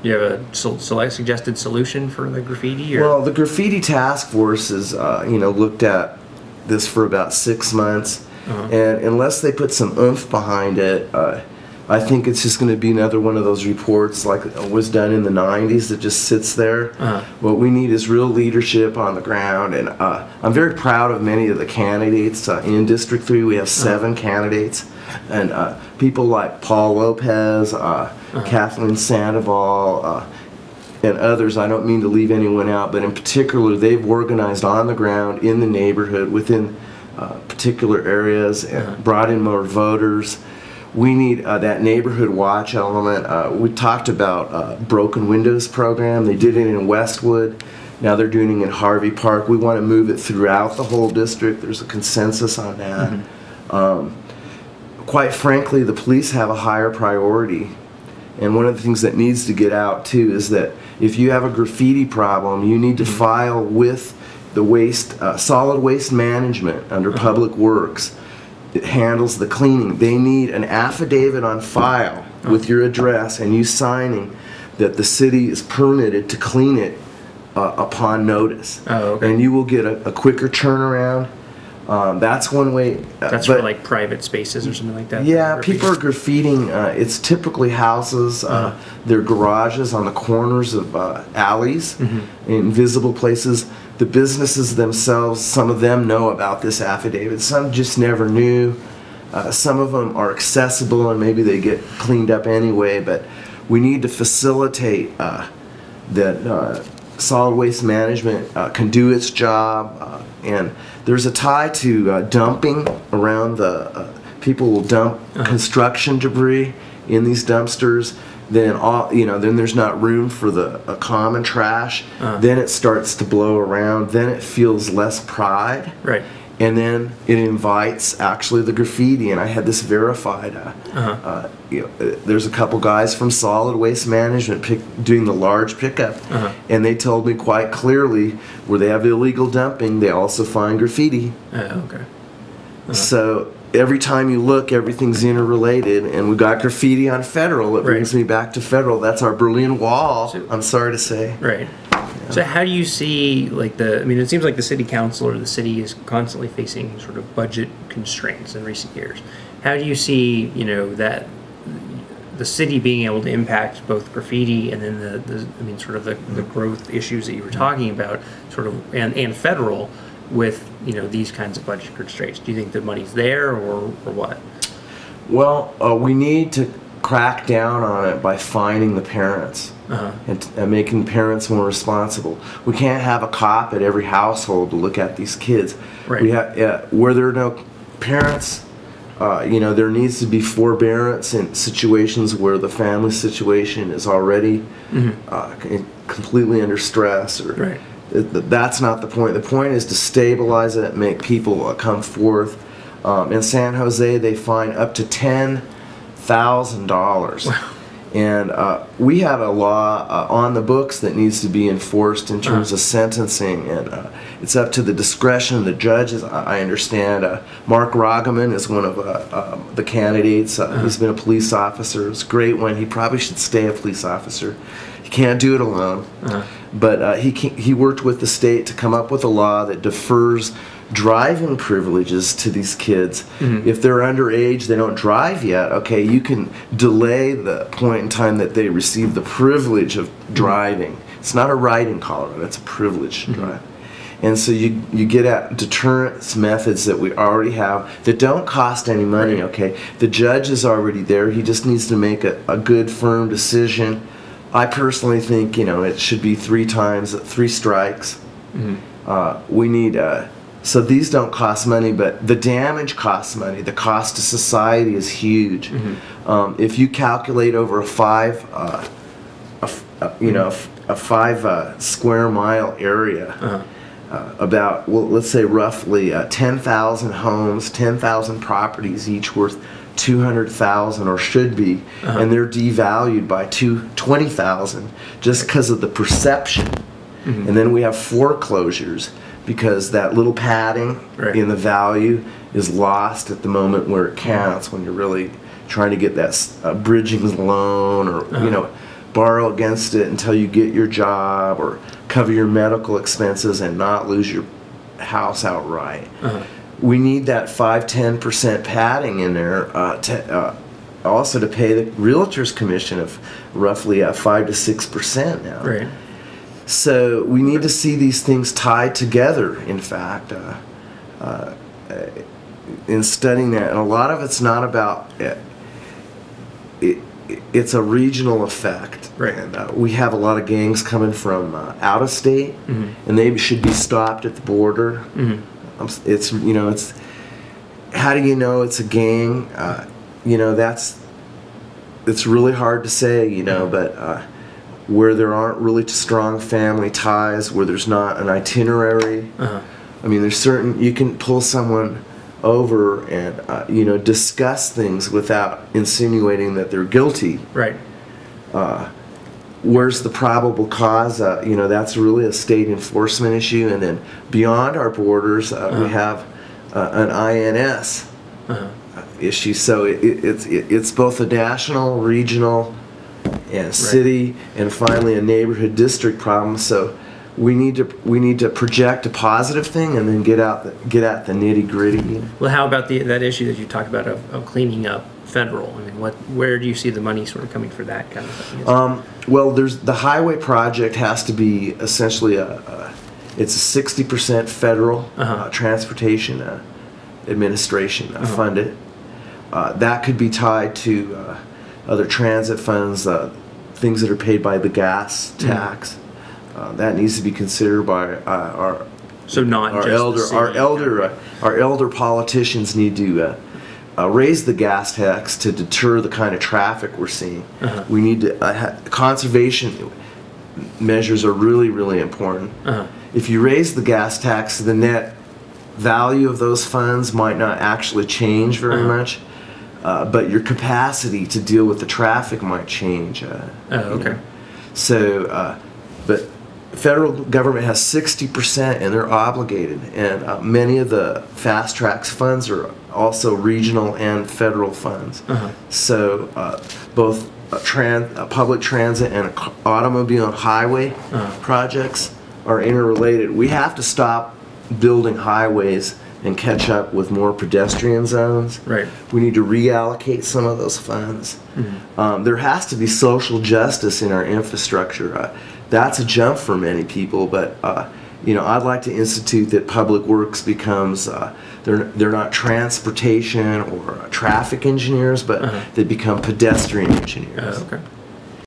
You have a suggested solution for the graffiti? Or? Well, the graffiti task force has, looked at this for about 6 months, and unless they put some oomph behind it, I think it's just going to be another one of those reports like was done in the 90s that just sits there. What we need is real leadership on the ground, and I'm very proud of many of the candidates. In District 3 we have 7 candidates, and people like Paul Lopez, Kathleen Sandoval, and others. I don't mean to leave anyone out, but in particular they've organized on the ground in the neighborhood within particular areas and brought in more voters. We need that neighborhood watch element. We talked about Broken Windows program. They did it in Westwood. Now they're doing it in Harvey Park. We want to move it throughout the whole district. There's a consensus on that. Quite frankly, the police have a higher priority. And one of the things that needs to get out too is that if you have a graffiti problem, you need to file with the solid waste management under Public Works. It handles the cleaning. They need an affidavit on file with your address and you signing that the city is permitted to clean it upon notice. And you will get a quicker turnaround. That's one way. That's for like private spaces or something like that? Yeah, people are graffitiing. It's typically houses, their garages on the corners of alleys, in visible places. The businesses themselves, some of them know about this affidavit. Some just never knew. Some of them are accessible and maybe they get cleaned up anyway, but we need to facilitate that solid waste management can do its job. And there's a tie to dumping around people will dump construction debris in these dumpsters. Then then there's not room for the common trash. Then it starts to blow around. Then it feels less pride. Right. And then it invites actually the graffiti. And I had this verified. There's a couple guys from Solid Waste Management doing the large pickup, and they told me quite clearly where they have illegal dumping, they also find graffiti. So every time you look, everything's interrelated, and we've got graffiti on Federal. It brings me back to Federal. That's our Berlin Wall, I'm sorry to say. Right. So how do you see, it seems like the city council or the city is constantly facing sort of budget constraints in recent years. How do you see, that the city being able to impact both graffiti and then the growth issues that you were talking about, sort of, and Federal, with these kinds of budget constraints? Do you think the money's there or what? Well, we need to crack down on it by finding the parents and making parents more responsible. We can't have a cop at every household to look at these kids. Right. We have where there are no parents. There needs to be forbearance in situations where the family situation is already completely under stress. That's not the point. The point is to stabilize it, make people come forth. In San Jose, they fine up to $10,000. Wow. And we have a law on the books that needs to be enforced in terms of sentencing, and it's up to the discretion of the judges. I understand Mark Ragaman is one of the candidates. He's been a police officer. It's a great one. He probably should stay a police officer. He can't do it alone. But he worked with the state to come up with a law that defers driving privileges to these kids. If they're underage, they don't drive yet, okay, you can delay the point in time that they receive the privilege of driving. It's not a right in Colorado, it's a privilege to drive. And so you get at deterrence methods that we already have that don't cost any money, okay? The judge is already there. He just needs to make a good, firm decision. I personally think, it should be 3 strikes. We need... So these don't cost money, but the damage costs money. The cost to society is huge. If you calculate over a 5 square mile area, about, let's say roughly 10,000 homes, 10,000 properties, each worth $200,000 or should be, and they're devalued by $20,000 just because of the perception. And then we have foreclosures, because that little padding in the value is lost at the moment where it counts, when you're really trying to get that bridging loan or borrow against it until you get your job or cover your medical expenses and not lose your house outright. We need that 5-10% padding in there also to pay the realtor's commission of roughly 5 to 6% now. Right. So we need to see these things tied together, in fact, in studying that. And a lot of it's not about it's a regional effect. Right. And we have a lot of gangs coming from out of state, and they should be stopped at the border. It's, you know, it's, how do you know it's a gang? You know, it's really hard to say, you know, but where there aren't really strong family ties, where there's not an itinerary. I mean, there's certain, you can pull someone over and, you know, discuss things without insinuating that they're guilty. Right. Where's the probable cause? You know, that's really a state enforcement issue. And then beyond our borders, we have an INS issue. So it's both a national, regional, and city, and finally a neighborhood district problem. So we need to project a positive thing and then get at the nitty gritty. Well, how about that issue that you talked about of cleaning up federal? I mean, where do you see the money sort of coming for that kind of thing? Well, the highway project has to be essentially it's a 60% federal transportation administration funded. That could be tied to other transit funds, things that are paid by the gas tax. That needs to be considered by our elder politicians. Need to raise the gas tax to deter the kind of traffic we're seeing. We need to conservation measures are really, really important. If you raise the gas tax, the net value of those funds might not actually change very much, but your capacity to deal with the traffic might change. Okay. So, but federal government has 60% and they're obligated, and many of the fast tracks funds are also regional and federal funds. So both public transit and automobile and highway projects are interrelated. We have to stop building highways and catch up with more pedestrian zones. Right. We need to reallocate some of those funds. There has to be social justice in our infrastructure. That's a jump for many people, but you know, I'd like to institute that public works becomes they're not transportation or traffic engineers, but they become pedestrian engineers. Okay.